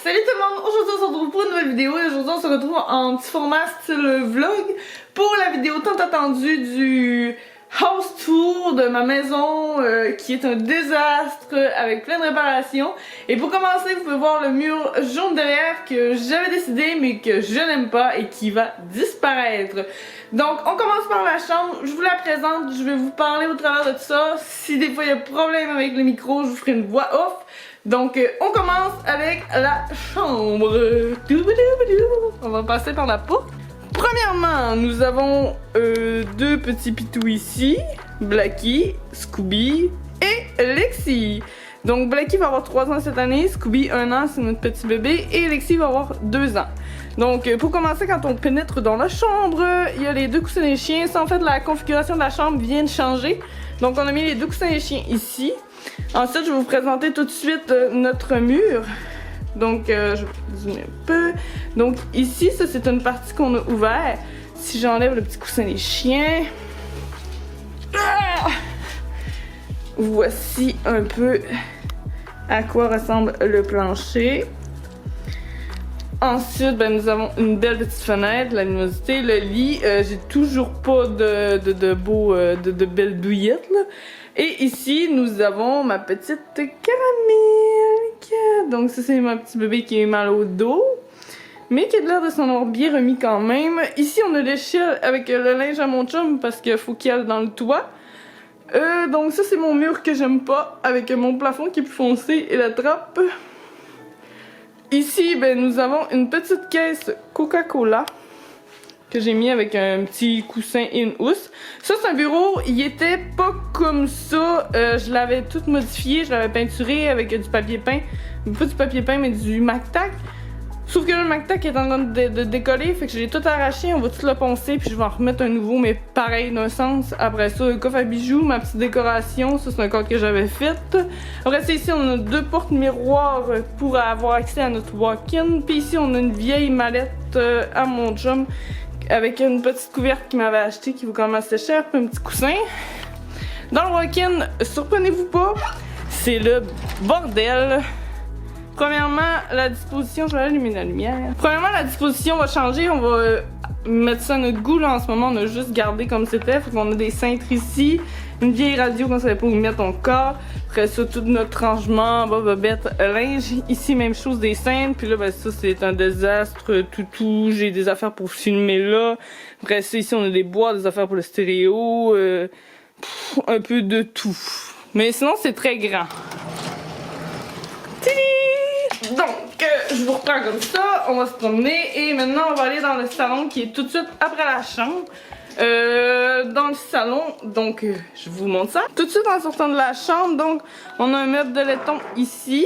Salut tout le monde! Aujourd'hui on se retrouve pour une nouvelle vidéo et aujourd'hui on se retrouve en petit format style vlog pour la vidéo tant attendue du house tour de ma maison qui est un désastre avec plein de réparations. Et pour commencer, vous pouvez voir le mur jaune derrière que j'avais décidé mais que je n'aime pas et qui va disparaître. Donc on commence par la chambre, je vous la présente, je vais vous parler au travers de tout ça. Si des fois il y a problème avec le micro, je vous ferai une voix off. Donc on commence avec la chambre. On va passer par la porte. Premièrement, nous avons deux petits pitous ici, Blackie, Scooby et Lexi. Donc Blackie va avoir 3 ans cette année, Scooby 1 an, c'est notre petit bébé, et Lexi va avoir 2 ans. Donc pour commencer, quand on pénètre dans la chambre, il y a les deux coussins des chiens. Ça, en fait, la configuration de la chambre vient de changer. Donc on a mis les deux coussins des chiens ici. Ensuite, je vais vous présenter tout de suite notre mur. Donc, je vais zoomer un peu. Donc, ici, ça, c'est une partie qu'on a ouverte. Si j'enlève le petit coussin des chiens. Voici un peu à quoi ressemble le plancher. Ensuite, ben, nous avons une belle petite fenêtre, la luminosité, le lit. J'ai toujours pas de belles douillettes, là. Et ici, nous avons ma petite caramel. Donc ça, c'est ma petit bébé qui est mal au dos, mais qui a l'air de s'en avoir bien remis quand même. Ici, on a l'échelle avec le linge à mon chum parce qu'il faut qu'il aille dans le toit. Donc ça, c'est mon mur que j'aime pas, avec mon plafond qui est plus foncé et la trappe. Ici, ben, nous avons une petite caisse Coca-Cola que j'ai mis avec un petit coussin et une housse. Ça, c'est un bureau, il était pas comme ça. Je l'avais tout modifié, je l'avais peinturé avec du papier peint. Pas du papier peint, mais du Mac-Tac. Sauf que là, le Mac-Tac est en train de décoller, fait que je l'ai tout arraché, on va tout le poncer, puis je vais en remettre un nouveau, mais pareil d'un sens. Après ça, le coffre à bijoux, ma petite décoration, ça c'est un cadre que j'avais fait. Après ça, ici, on a deux portes miroirs pour avoir accès à notre walk-in. Puis ici, on a une vieille mallette à mon chum, avec une petite couverte qu'il m'avait acheté qui vaut quand même assez cher, puis un petit coussin. Dans le walk-in, surprenez-vous pas, c'est le bordel. Premièrement, la disposition, je vais allumer la lumière. Premièrement, la disposition va changer, on va mettre ça à notre goût. Là, en ce moment, on a juste gardé comme c'était. Fait qu'on a des cintres ici, une vieille radio qu'on savait pas où mettre ton corps. Après ça, tout notre rangement, bobette, linge. Ici, même chose, des cintres. Puis là, ben, ça, c'est un désastre. Tout. J'ai des affaires pour filmer là. Après ça, ici, on a des boîtes, des affaires pour le stéréo. Un peu de tout. Mais sinon, c'est très grand. Donc, je vous reprends comme ça, on va se promener et maintenant on va aller dans le salon qui est tout de suite après la chambre. Dans le salon, donc je vous montre ça. Tout de suite en sortant de la chambre, donc on a un meuble de laiton ici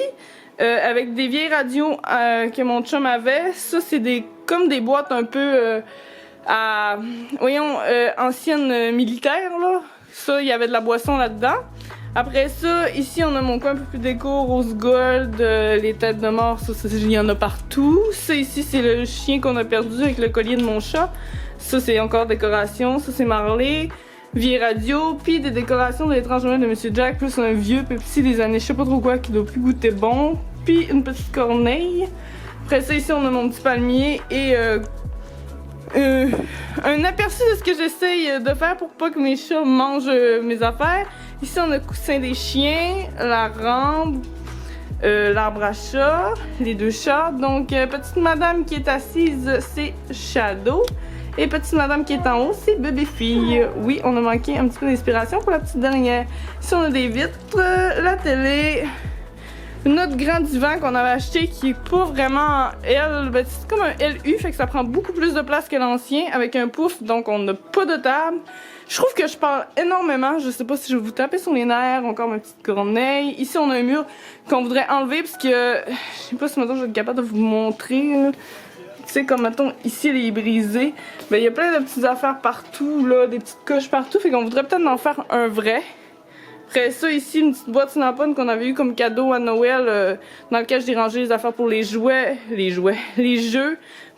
avec des vieilles radios que mon chum avait. Ça c'est comme des boîtes un peu anciennes militaires là. Ça, il y avait de la boisson là-dedans. Après ça, ici on a mon coin un peu plus déco, rose gold, les têtes de mort, ça il y en a partout. Ça ici c'est le chien qu'on a perdu avec le collier de mon chat. Ça c'est encore décoration, ça c'est Marley, vieille radio, puis des décorations de l'étrange Noël de Monsieur Jack, plus un vieux Pepsi des années je sais pas trop quoi qui doit plus goûter bon, puis une petite corneille. Après ça ici on a mon petit palmier et un aperçu de ce que j'essaye de faire pour pas que mes chats mangent mes affaires. Ici on a le coussin des chiens, la rampe, l'arbre à chat, les deux chats. Donc petite madame qui est assise, c'est Shadow. Et petite madame qui est en haut, c'est bébé fille. Oui, on a manqué un petit peu d'inspiration pour la petite dernière. Ici on a des vitres, la télé, notre grand divan qu'on avait acheté qui est pas vraiment L, ben, c'est comme un LU, fait que ça prend beaucoup plus de place que l'ancien avec un pouf, donc on n'a pas de table. Je trouve que je parle énormément, je sais pas si je vais vous taper sur les nerfs, encore ma petite corneille. Ici on a un mur qu'on voudrait enlever parce que je sais pas si maintenant je vais être capable de vous montrer. Tu sais comme mettons ici elle est brisée, ben il y a plein de petites affaires partout là, des petites coches partout, fait qu'on voudrait peut-être en faire un vrai. Après ça, ici, une petite boîte Cinnapon qu'on avait eu comme cadeau à Noël, dans lequel j'ai rangé les affaires pour les jeux.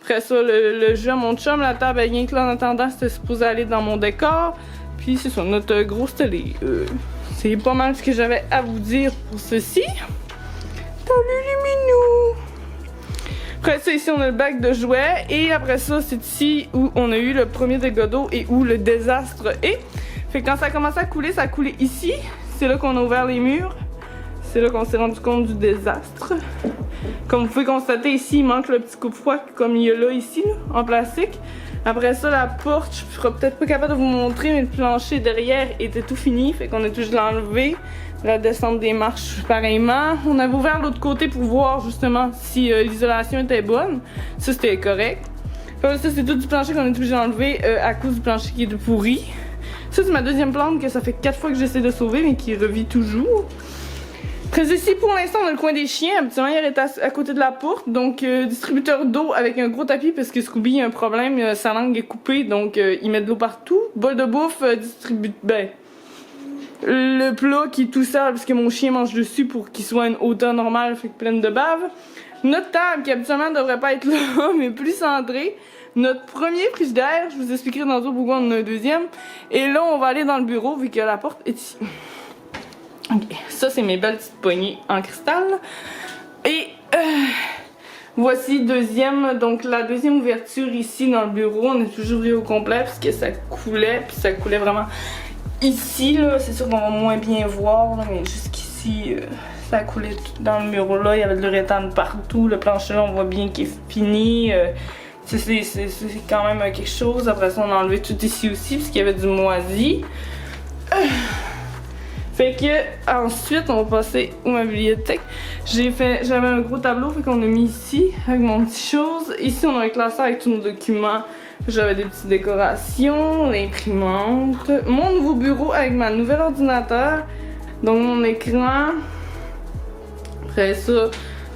Après ça, le jeu à mon chum, la table, rien que là, en attendant, c'était supposé aller dans mon décor. Puis c'est ça, notre grosse télé. C'est pas mal ce que j'avais à vous dire pour ceci. Salut les minous! Après ça, ici, on a le bac de jouets. Et après ça, c'est ici où on a eu le premier dégât d'eau et où le désastre est. Fait que quand ça a commencé à couler, ça a coulé ici. C'est là qu'on a ouvert les murs. C'est là qu'on s'est rendu compte du désastre. Comme vous pouvez constater ici, il manque le petit coupe-froid comme il y a là ici, là, en plastique. Après ça, la porte, je serai peut-être pas capable de vous montrer, mais le plancher derrière était tout fini. Fait qu'on a tout juste l'enlever. La descente des marches pareillement. On avait ouvert l'autre côté pour voir justement si l'isolation était bonne. Ça, c'était correct. Fait ça, c'est tout du plancher qu'on a tout juste enlevé à cause du plancher qui est pourri. Ça, c'est ma deuxième plante que ça fait 4 fois que j'essaie de sauver, mais qui revit toujours. Après ici, pour l'instant, on a le coin des chiens. Habituellement, il est à côté de la porte. Donc, distributeur d'eau avec un gros tapis parce que Scooby a un problème. Sa langue est coupée, donc il met de l'eau partout. Bol de bouffe, le plat qui est tout sale parce que mon chien mange dessus pour qu'il soit à une hauteur normale, fait que pleine de bave. Notre table qui habituellement devrait pas être là, mais plus centrée. Notre premier frigidaire, je vous expliquerai dans un pourquoi on en a un deuxième. Et là, on va aller dans le bureau vu que la porte est ici. Ok, ça c'est mes belles petites poignées en cristal. Et voici deuxième, donc la deuxième ouverture ici dans le bureau. On est toujours ouvert au complet parce que ça coulait, puis ça coulait vraiment ici là. C'est sûr qu'on va moins bien voir, là, mais jusqu'ici ça coulait tout dans le mur là. Il y avait de l'uréthane partout. Le plancher là, on voit bien qu'il est fini. C'est quand même quelque chose. Après ça, on a enlevé tout ici aussi parce qu'il y avait du moisi. Fait que ensuite on va passer à ma bibliothèque. J'avais un gros tableau, fait qu'on a mis ici avec mon petit chose. Ici on a un classeur avec tous nos documents. J'avais des petites décorations, l'imprimante, mon nouveau bureau avec ma nouvel ordinateur, donc mon écran. Après ça,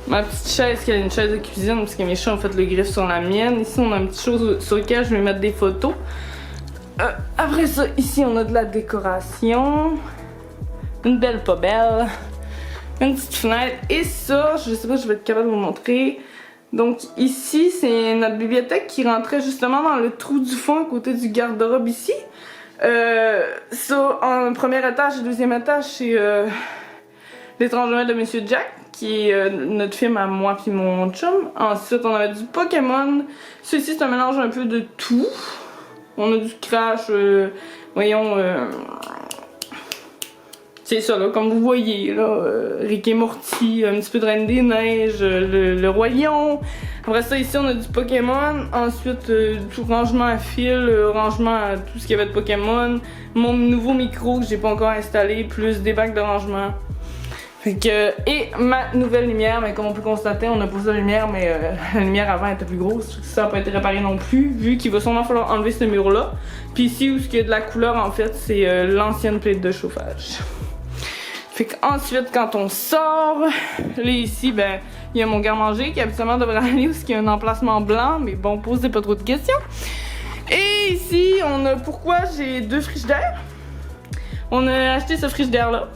ma petite chaise qui est une chaise de cuisine parce que mes chats ont fait le griffe sur la mienne. Ici on a une petite chose sur laquelle je vais mettre des photos. Après ça, ici on a de la décoration. Une belle poubelle, une petite fenêtre et ça, je sais pas si je vais être capable de vous montrer. Donc ici, c'est notre bibliothèque qui rentrait justement dans le trou du fond à côté du garde-robe ici. Ça, en premier étage et deuxième étage, c'est l'étrange Noël de Monsieur Jack, qui est notre film à moi puis mon chum. Ensuite, on avait du Pokémon. Ceci, c'est un mélange un peu de tout. On a du Crash, voyons... c'est ça là, comme vous voyez là, Rick et Morty, un petit peu de Reine des Neiges, le Roi Lion. Après ça ici on a du Pokémon, ensuite du rangement à fil, rangement à tout ce qu'il y avait de Pokémon, mon nouveau micro que j'ai pas encore installé, plus des bacs de rangement. Fait que, et ma nouvelle lumière, mais comme on peut constater, on a posé la lumière, mais la lumière avant était plus grosse. Ça n'a pas été réparé non plus, vu qu'il va sûrement falloir enlever ce mur-là. Puis ici, où il y a de la couleur, en fait, c'est l'ancienne plaque de chauffage. Fait qu'ensuite, quand on sort, là ici, ben, il y a mon garde-manger qui habituellement devrait aller où il y a un emplacement blanc, mais bon, posez pas trop de questions. Et ici, on a pourquoi j'ai 2 frigidaires. On a acheté ce frigidaire-là.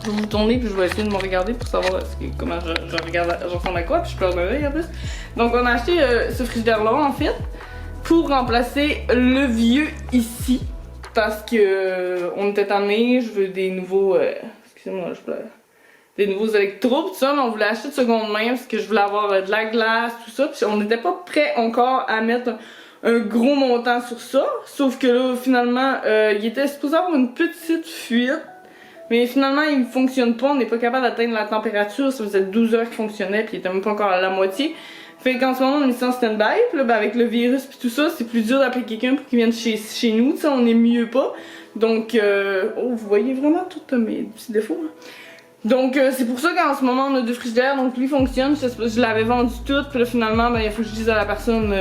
Je vais vous tourner puis je vais essayer de me regarder pour savoir comment je regarde, je ressemble à quoi, puis je pleure d'un œil en plus. Donc on a acheté ce frigidaire-là en fait pour remplacer le vieux ici parce que on était tannés, je veux des nouveaux, excusez-moi, je pleure, des nouveaux électros tout ça, mais on voulait acheter de seconde main parce que je voulais avoir de la glace tout ça, puis on n'était pas prêt encore à mettre un gros montant sur ça, sauf que là finalement il était supposé avoir une petite fuite. Mais finalement, il ne fonctionne pas, on n'est pas capable d'atteindre la température, ça faisait 12 heures qu'il fonctionnait, puis il était même pas encore à la moitié. Fait qu'en ce moment, on est mis en stand-by, puis là, ben, avec le virus puis tout ça, c'est plus dur d'appeler quelqu'un pour qu'il vienne chez nous, tu sais, on est mieux pas. Donc, oh, vous voyez vraiment tous mes petits défauts, là. Donc, c'est pour ça qu'en ce moment, on a 2 frigidaires, donc lui fonctionne, je l'avais vendu tout, puis là, finalement, ben, il faut que je dise à la personne,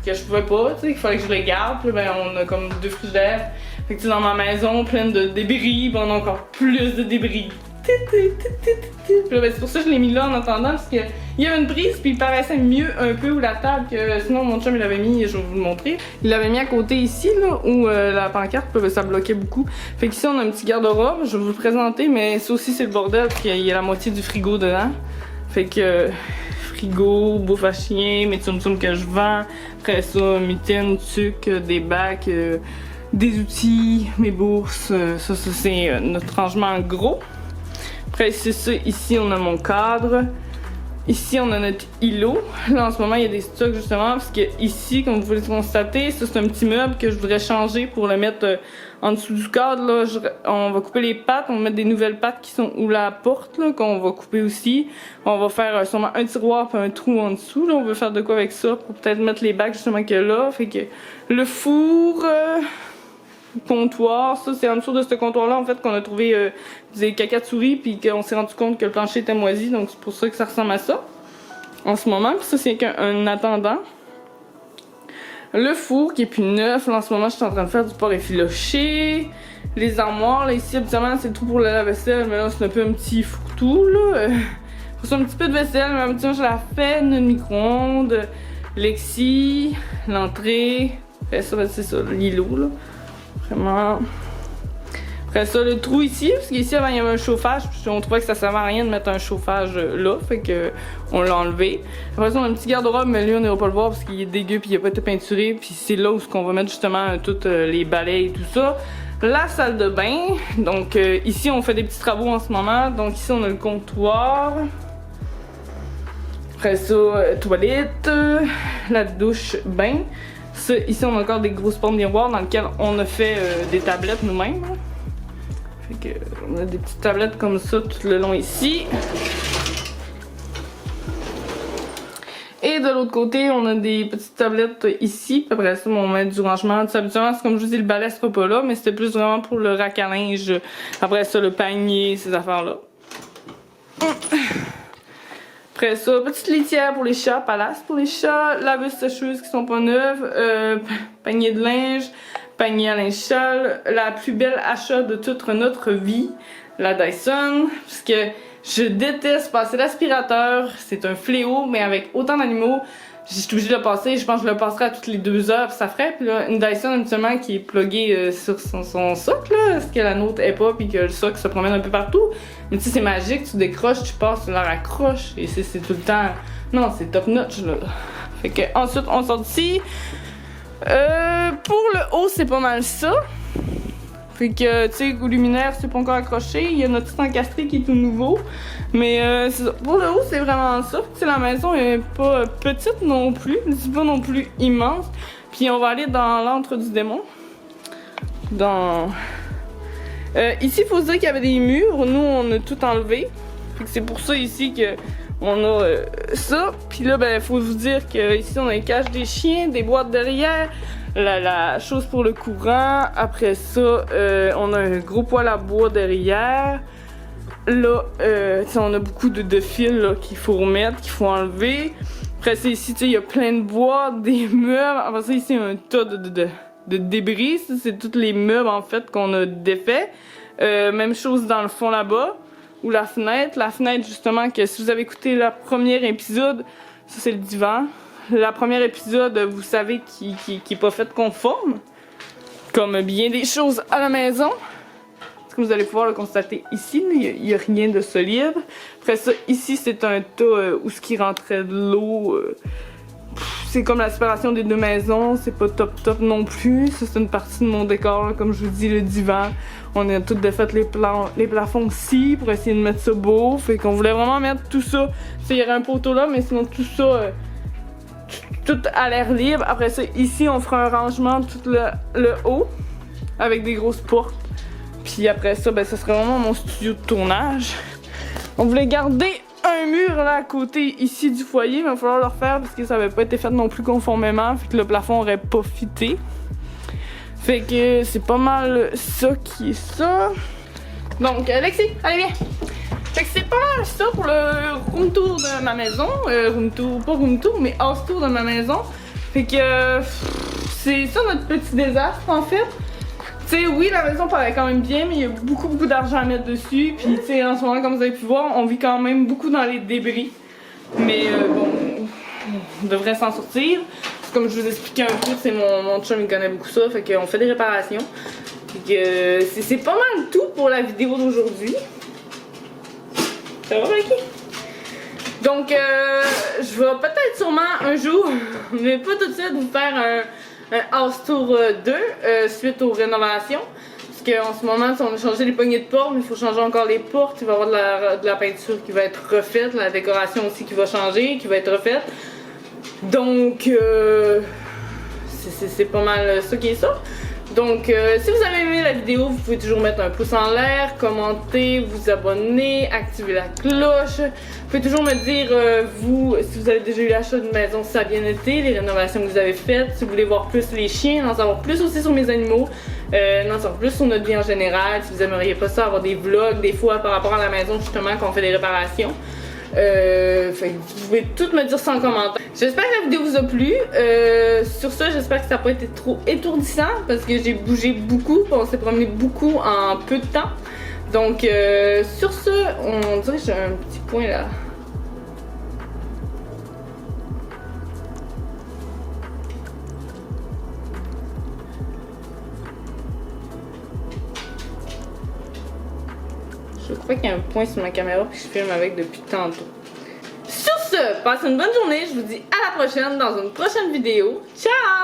que je pouvais pas, tu sais, qu'il fallait que je les garde, puis ben, on a comme 2 frigidaires. Fait que tu sais, dans ma maison, pleine de débris, ben on a encore plus de débris. Puis là, ben, c'est pour ça que je l'ai mis là en attendant, parce qu'il y avait une prise, puis il paraissait mieux un peu où la table que sinon mon chum il l'avait mis, je vais vous le montrer. Il l'avait mis à côté ici, là, où la pancarte, ça bloquait beaucoup. Fait qu'ici on a un petit garde-robe, je vais vous le présenter, mais ça aussi c'est le bordel, parce qu'il y a la moitié du frigo dedans. Fait que frigo, bouffe à chien, mes tsum-tsum que je vends, après ça, mitaines, tucs, des bacs. Des outils, mes bourses, ça c'est notre rangement gros. Après, c'est ça. Ici, on a mon cadre. Ici, on a notre îlot. Là, en ce moment, il y a des stocks justement parce que ici, comme vous pouvez le constater, ça c'est un petit meuble que je voudrais changer pour le mettre en dessous du cadre. Là, on va couper les pattes, on va mettre des nouvelles pattes qui sont où la porte, là, qu'on va couper aussi. On va faire sûrement un tiroir puis un trou en dessous. Là, on veut faire de quoi avec ça pour peut-être mettre les bacs justement qu'il y a là. Fait que le four, comptoir, ça c'est en dessous de ce comptoir-là en fait qu'on a trouvé des caca de souris puis qu'on s'est rendu compte que le plancher était moisi, donc c'est pour ça que ça ressemble à ça en ce moment. Puis ça c'est qu'un attendant. Le four qui est plus neuf, là en ce moment je suis en train de faire du porc effiloché. Les armoires, là ici habituellement c'est tout pour le lave-vaisselle, mais là c'est un peu un petit fourre-tout là. Faut ça un petit peu de vaisselle, mais habituellement je la fais, une micro-ondes, Lexi, l'entrée, ça c'est ça, l'îlot là. Vraiment. Après ça, le trou ici, parce qu'ici avant il y avait un chauffage, puis on trouvait que ça servait à rien de mettre un chauffage là, fait que on l'a enlevé. Après ça, on a un petit garde-robe, mais lui on n'ira pas le voir parce qu'il est dégueu puis il a pas été peinturé, puis c'est là où on va mettre justement toutes les balais et tout ça. La salle de bain, donc ici on fait des petits travaux en ce moment, donc ici on a le comptoir. Après ça, toilette, la douche, bain. Ça, ici, on a encore des grosses portes miroirs dans lesquelles on a fait des tablettes nous-mêmes. Fait que, on a des petites tablettes comme ça tout le long ici. Et de l'autre côté, on a des petites tablettes ici. Puis après ça, on met du rangement. Habituellement, c'est comme je vous dis, le balai sera pas là, mais c'était plus vraiment pour le rack à linge. Après ça, le panier, ces affaires-là. Après ça, petite litière pour les chats, palace pour les chats, laveuse sécheuse qui sont pas neuves, panier de linge, panier à linge sale, la plus belle achat de toute notre vie, la Dyson, parce que je déteste passer l'aspirateur, c'est un fléau, mais avec autant d'animaux, je suis obligée de le passer, je pense que je le passerai à toutes les 2 heures, puis ça ferait. Puis là, une Dyson habituellement qui est pluguée sur son socle, là, parce que la nôtre est pas, puis que le socle se promène un peu partout. Mais tu sais, c'est magique, tu décroches, tu passes, tu la raccroches, et c'est tout le temps. Non, c'est top notch là. Fait que ensuite, on sort d'ici. Pour le haut, c'est pas mal ça. Fait que, tu sais, au luminaire, c'est pas encore accroché. Il y a notre petit encastré qui est tout nouveau. Mais c'est ça. Pour le haut, c'est vraiment ça. Tu sais, la maison est pas petite non plus. C'est pas non plus immense. Puis on va aller dans l'antre du démon. Ici, il faut se dire qu'il y avait des murs. Nous, on a tout enlevé. Fait que c'est pour ça ici que on a ça. Puis là, ben, faut vous dire que ici, on a les cages des chiens, des boîtes derrière. La chose pour le courant. Après ça, on a un gros poêle à bois derrière. Là, on a beaucoup de fils qu'il faut remettre, qu'il faut enlever. Après ça, ici, il y a plein de bois, des meubles. Après ça, ici, un tas de débris. C'est tous les meubles, en fait, qu'on a défaits. Même chose dans le fond là-bas. Ou la fenêtre. La fenêtre, justement, que si vous avez écouté le premier épisode, ça, c'est le divan. La première épisode, vous savez, qui est pas faite conforme, comme bien des choses à la maison. Comme vous allez pouvoir le constater ici, il n'y a rien de solide. Après ça, ici, c'est un tas où ce qui rentrait de l'eau. C'est comme la séparation des 2 maisons, c'est pas top non plus. Ça, c'est une partie de mon décor, là, comme je vous dis, le divan. On a tout défait les plafonds aussi pour essayer de mettre ça beau. Fait qu'on voulait vraiment mettre tout ça. Il y aurait un poteau là, mais sinon tout ça... tout à l'air libre. Après ça, ici, on fera un rangement tout le haut avec des grosses portes. Puis après ça, ben, ça serait vraiment mon studio de tournage. On voulait garder un mur là à côté ici du foyer, mais il va falloir le refaire parce que ça n'avait pas été fait non plus conformément. Fait que le plafond aurait pas fité. Fait que c'est pas mal ça qui est ça. Donc, Lexi, allez viens! Fait que c'est pas mal ça pour le room tour de ma maison. Pas room tour, mais house tour de ma maison. Fait que c'est ça notre petit désastre en fait. Tu sais, oui, la maison paraît quand même bien, mais il y a beaucoup d'argent à mettre dessus. Puis, tu sais, en ce moment, comme vous avez pu voir, on vit quand même beaucoup dans les débris. Mais bon, on devrait s'en sortir. Comme je vous expliquais un peu, c'est mon chum, il connaît beaucoup ça. Fait qu'on fait des réparations. Fait que c'est pas mal tout pour la vidéo d'aujourd'hui. Ça va, Becky? Donc, je vais peut-être sûrement un jour, mais pas tout de suite, vous faire un house tour 2 suite aux rénovations. Parce qu'en ce moment, on a changé les poignées de porte, mais il faut changer encore les portes. Il va y avoir de la peinture qui va être refaite, la décoration aussi qui va changer, qui va être refaite. Donc, c'est pas mal ça qui est ça. Donc, si vous avez aimé la vidéo, vous pouvez toujours mettre un pouce en l'air, commenter, vous abonner, activer la cloche. Vous pouvez toujours me dire, si vous avez déjà eu l'achat d'une maison, si ça a bien été, les rénovations que vous avez faites, si vous voulez voir plus les chiens, en savoir plus aussi sur mes animaux, en savoir plus sur notre vie en général, si vous aimeriez pas ça, avoir des vlogs des fois par rapport à la maison justement quand on fait des réparations. Vous pouvez tout me dire ça en commentaire. J'espère que la vidéo vous a plu. Sur ça, j'espère que ça n'a pas été trop étourdissant parce que j'ai bougé beaucoup, on s'est promené beaucoup en peu de temps. Donc sur ce, on dirait que j'ai un petit point là. Je crois qu'il y a un point sur ma caméra que je filme avec depuis tantôt. Sur ce, passez une bonne journée. Je vous dis à la prochaine dans une prochaine vidéo. Ciao!